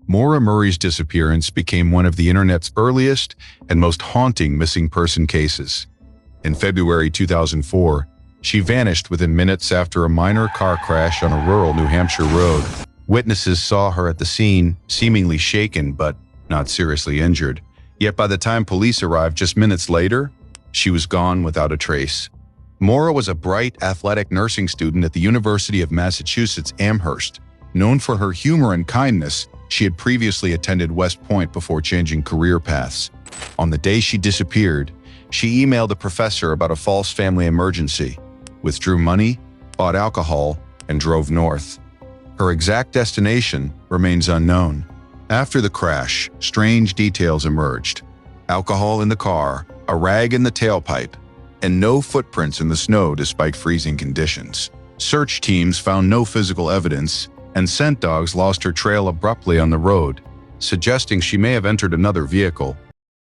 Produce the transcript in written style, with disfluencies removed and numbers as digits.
Maura Murray's disappearance became one of the internet's earliest and most haunting missing person cases. In February 2004, she vanished within minutes after a minor car crash on a rural New Hampshire road. Witnesses saw her at the scene, seemingly shaken but not seriously injured. Yet by the time police arrived just minutes later, she was gone without a trace. Maura was a bright, athletic nursing student at the University of Massachusetts Amherst. Known for her humor and kindness, she had previously attended West Point before changing career paths. On the day she disappeared, she emailed a professor about a false family emergency, withdrew money, bought alcohol, and drove north. Her exact destination remains unknown. After the crash, strange details emerged. Alcohol in the car, a rag in the tailpipe, and no footprints in the snow despite freezing conditions. Search teams found no physical evidence, and scent dogs lost her trail abruptly on the road, suggesting she may have entered another vehicle